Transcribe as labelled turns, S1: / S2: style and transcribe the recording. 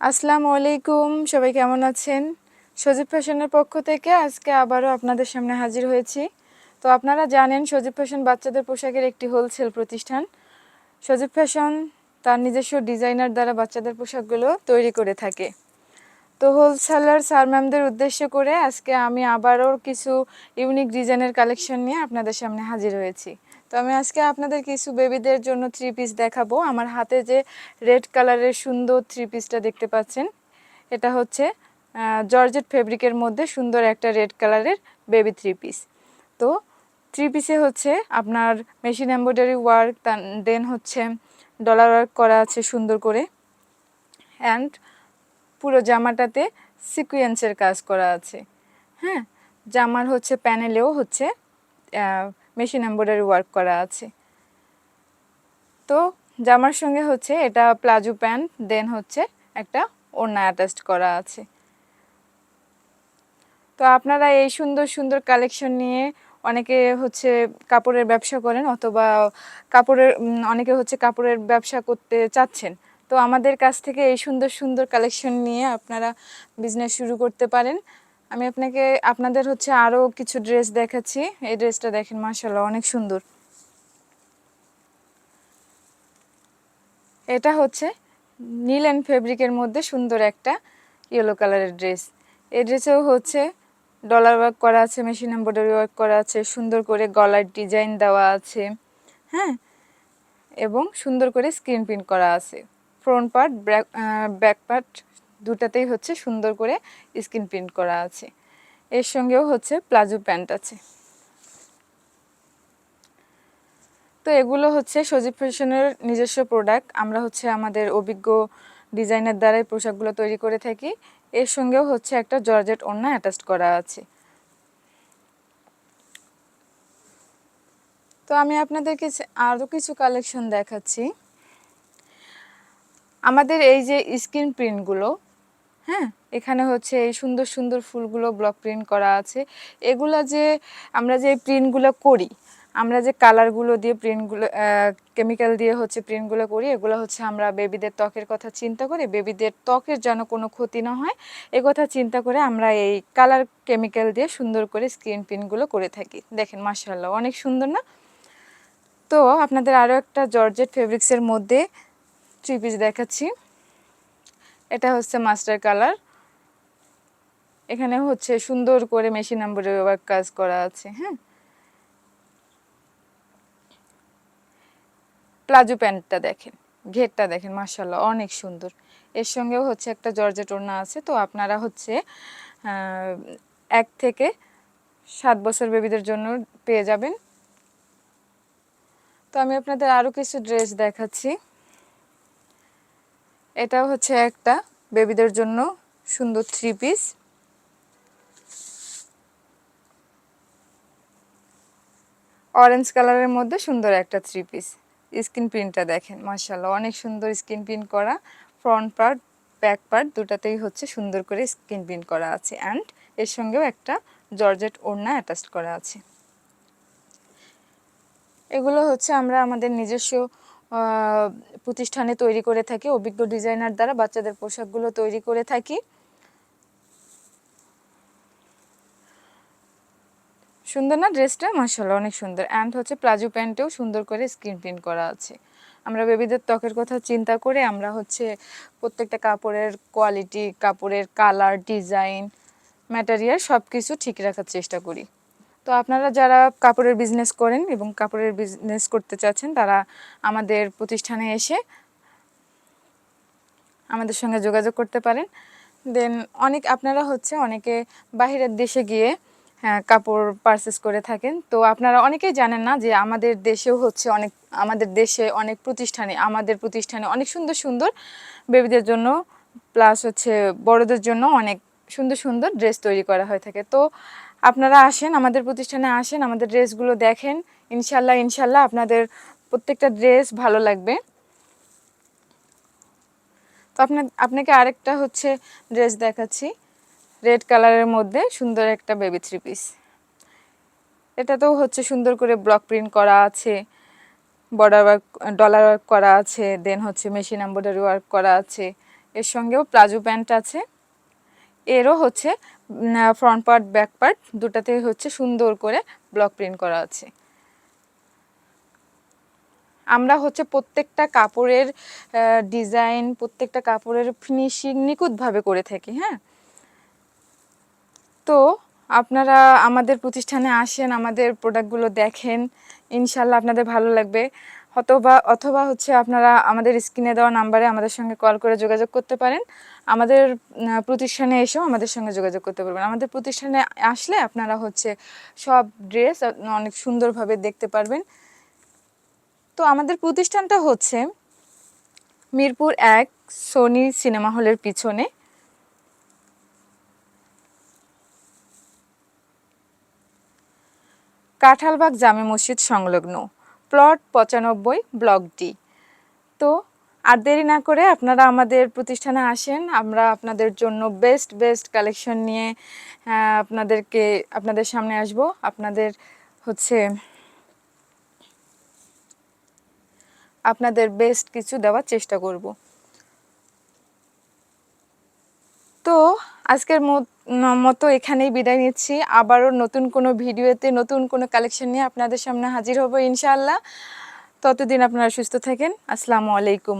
S1: আসসালামু আলাইকুম, সবাই কেমন আছেন? সজীব ফ্যাশনের পক্ষ থেকে আজকে আবারও আপনাদের সামনে হাজির হয়েছি। তো আপনারা জানেন সজীব ফ্যাশন বাচ্চাদের পোশাকের একটি হোলসেল প্রতিষ্ঠান। সজীব ফ্যাশন তার নিজস্ব ডিজাইনার দ্বারা বাচ্চাদের পোশাকগুলো তৈরি করে থাকে। তো হোলসেলার স্যার ম্যামদের উদ্দেশ্য করে আজকে আমি আবারও কিছু ইউনিক ডিজাইনের কালেকশন নিয়ে আপনাদের সামনে হাজির হয়েছি। তো আমি আজকে আপনাদের কিছু বেবিদের জন্য থ্রি পিস দেখাবো। আমার হাতে যে রেড কালারের সুন্দর থ্রি পিসটা দেখতে পাচ্ছেন, এটা হচ্ছে জর্জেট ফেব্রিকের মধ্যে সুন্দর একটা রেড কালারের বেবি থ্রি পিস। তো থ্রি পিসে হচ্ছে আপনার মেশিন এমব্রয়ডারি ওয়ার্ক, দেন হচ্ছে ডলার ওয়ার্ক করা আছে সুন্দর করে, অ্যান্ড পুরো জামাটাতে সিকুয়েন্সের কাজ করা আছে। হ্যাঁ, জামার হচ্ছে প্যানেলেও হচ্ছে মেশিন এমব্রয়ডারি ওয়ার্ক করা আছে। তো জামার সঙ্গে হচ্ছে এটা প্লাজো প্যান্ট, দেন হচ্ছে একটা ওড়না অ্যাটাচড করা আছে। তো আপনারা এই সুন্দর সুন্দর কালেকশন নিয়ে অনেকে হচ্ছে কাপড়ের ব্যবসা করেন, অথবা অনেকে হচ্ছে কাপড়ের ব্যবসা করতে চাচ্ছেন। তো আমাদের কাছ থেকে এই সুন্দর সুন্দর কালেকশন নিয়ে আপনারা বিজনেস শুরু করতে পারেন। আমি আপনাদের হচ্ছে আরও কিছু ড্রেস দেখাচ্ছি। এই ড্রেসটা দেখেন, মাশাআল্লাহ অনেক সুন্দর। এটা হচ্ছে নীল অ্যান্ড ফেব্রিকের মধ্যে সুন্দর একটা ইয়েলো কালারের ড্রেস। এই ড্রেসেও হচ্ছে ডলার ওয়ার্ক করা আছে, মেশিন এমব্রয়ডারি ওয়ার্ক করা আছে, সুন্দর করে গলার ডিজাইন দেওয়া আছে। হ্যাঁ, এবং সুন্দর করে স্ক্রিন প্রিন্ট করা আছে। ফ্রন্ট পার্ট, ব্যাক পার্ট দুটাতেই হচ্ছে সুন্দর করে স্ক্রিন প্রিন্ট করা আছে। এর সঙ্গেও হচ্ছে প্লাজো প্যান্ট আছে। তো এগুলো হচ্ছে সজীব ফ্যাশনের নিজস্ব প্রোডাক্ট। আমরা হচ্ছে আমাদের অভিজ্ঞ ডিজাইনার দ্বারাই পোশাকগুলো তৈরি করে থাকি। এর সঙ্গেও হচ্ছে একটা জর্জেট ওড়না অ্যাটাচড করা আছে। তো আমি আপনাদেরকে আরও কিছু কালেকশন দেখাচ্ছি। আমাদের এই যে স্ক্রিন প্রিন্টগুলো, হ্যাঁ, এখানে হচ্ছে এই সুন্দর সুন্দর ফুলগুলো ব্লক প্রিন্ট করা আছে। এগুলা যে আমরা যে প্রিন্টগুলো করি, আমরা যে কালারগুলো দিয়ে প্রিন্টগুলো কেমিক্যাল দিয়ে হচ্ছে প্রিন্টগুলো করি, এগুলো হচ্ছে আমরা বেবিদের ত্বকের কথা চিন্তা করে, বেবিদের ত্বকের যেন কোনো ক্ষতি না হয় এ কথা চিন্তা করে আমরা এই কালার কেমিক্যাল দিয়ে সুন্দর করে স্ক্রিন প্রিন্টগুলো করে থাকি। দেখেন, মাশাআল্লাহ অনেক সুন্দর না? তো আপনাদের আরও একটা জর্জেট ফেব্রিক্সের মধ্যে থ্রি পিস দেখাচ্ছি। এটা হচ্ছে মাস্টার কালার। এখানে হচ্ছে সুন্দর করে মেশিন এমব্রয়ডারি ওয়ার্ক কাজ করা আছে। হ্যাঁ, প্লাজো প্যান্টটা দেখেন, ঘেরটা দেখেন, মাশাআল্লাহ অনেক সুন্দর। এর সঙ্গেও হচ্ছে একটা জর্জেট ওড়না আছে। তো আপনারা হচ্ছে 1 থেকে 7 বছর বেবিদের জন্য পেয়ে যাবেন। তো আমি আপনাদের আরও কিছু ড্রেস দেখাচ্ছি। এটাও হচ্ছে একটা বেবিদের জন্য সুন্দর থ্রি পিস। অরেঞ্জ কালারের মধ্যে সুন্দর একটা থ্রি পিস। স্ক্রিন প্রিন্টটা দেখেন, মাশাআল্লাহ অনেক সুন্দর স্ক্রিন প্রিন্ট করা। ফ্রন্ট পার্ট, ব্যাক পার্ট দুটাতেই হচ্ছে সুন্দর করে স্ক্রিন প্রিন্ট করা আছে, অ্যান্ড এর সঙ্গেও একটা জর্জেট ওড়না অ্যাটাচড করা আছে। এগুলো হচ্ছে আমরা আমাদের নিজস্ব প্রতিষ্ঠানে তৈরি করে থাকি, অভিজ্ঞ ডিজাইনার দ্বারা বাচ্চাদের পোশাকগুলো তৈরি করে থাকি। সুন্দর না ড্রেসটা? মাশাআল্লাহ অনেক সুন্দর। অ্যান্ড হচ্ছে প্লাজো প্যান্টেও সুন্দর করে স্ক্রিন প্রিন্ট করা আছে। আমরা বেবিদের ত্বকের কথা চিন্তা করে আমরা হচ্ছে প্রত্যেকটা কাপড়ের কোয়ালিটি, কাপড়ের কালার, ডিজাইন, ম্যাটেরিয়াল সব কিছু ঠিক রাখার চেষ্টা করি। তো আপনারা যারা কাপড়ের বিজনেস করেন এবং কাপড়ের বিজনেস করতে চাচ্ছেন, তারা আমাদের প্রতিষ্ঠানে এসে আমাদের সঙ্গে যোগাযোগ করতে পারেন। দেন আপনারা হচ্ছে অনেকে বাহিরের দেশে গিয়ে কাপড় পারচেস করে থাকেন। তো আপনারা অনেকেই জানেন না যে আমাদের দেশেও হচ্ছে আমাদের দেশে অনেক আমাদের প্রতিষ্ঠানে অনেক সুন্দর সুন্দর বেবিদের জন্য, প্লাস হচ্ছে বড়দের জন্য অনেক সুন্দর সুন্দর ড্রেস তৈরি করা হয়ে থাকে। তো আপনারা আসেন, আমাদের প্রতিষ্ঠানে আসেন, আমাদের ড্রেসগুলো দেখেন। ইনশাল্লাহ ইনশাল্লাহ আপনাদের প্রত্যেকটা ড্রেস ভালো লাগবে। তো আপনাকে আরেকটা হচ্ছে ড্রেস দেখাচ্ছি, রেড কালারের মধ্যে সুন্দর একটা বেবি থ্রি পিস। এটাতেও হচ্ছে সুন্দর করে ব্লক প্রিন্ট করা আছে, বর্ডার ওয়ার্ক, ডলার ওয়ার্ক করা আছে, দেন হচ্ছে মেশিন এমব্রয়ডারি ওয়ার্ক করা আছে। এর সঙ্গেও প্লাজো প্যান্ট আছে। এরও হচ্ছে ফ্রন্ট পার্ট ব্যাক পার্ট দুটাতে হচ্ছে সুন্দর করে ব্লক প্রিন্ট করা আছে। আমরা হচ্ছে প্রত্যেকটা কাপড়ের ডিজাইন, প্রত্যেকটা কাপড়ের ফিনিশিং নিখুঁতভাবে করে থাকি। হ্যাঁ, তো আপনারা আমাদের প্রতিষ্ঠানে আসেন, আমাদের প্রোডাক্টগুলো দেখেন, ইনশাল্লাহ আপনাদের ভালো লাগবে। অথবা হচ্ছে আপনারা আমাদের স্ক্রিনে দেওয়া নাম্বারে আমাদের সঙ্গে কল করে যোগাযোগ করতে পারেন। আমাদের প্রতিষ্ঠানে এসেও আমাদের সঙ্গে যোগাযোগ করতে পারবেন। আমাদের প্রতিষ্ঠানে আসলে আপনারা হচ্ছে সব ড্রেস অনেক সুন্দরভাবে দেখতে পারবেন। তো আমাদের প্রতিষ্ঠানটা হচ্ছে মিরপুর 1 সোনি সিনেমা হলের পিছনে। কাঁঠালবাগ জামে মসজিদ সংলগ্ন, প্লট 95, ব্লক ডি। তো আর দেরি না করে আপনারা আমাদের প্রতিষ্ঠানে আসেন। আমরা আপনাদের জন্য বেস্ট কালেকশন নিয়ে আপনাদের সামনে আসব। আপনাদের বেস্ট কিছু দেওয়ার চেষ্টা করব। তো আজকের মতো এখানেই বিদায় নিচ্ছি। আবারও নতুন কোনো ভিডিওতে নতুন কোনো কালেকশন নিয়ে আপনাদের সামনে হাজির হব ইনশাআল্লাহ। ততদিন আপনারা সুস্থ থাকেন। আসসালামু আলাইকুম।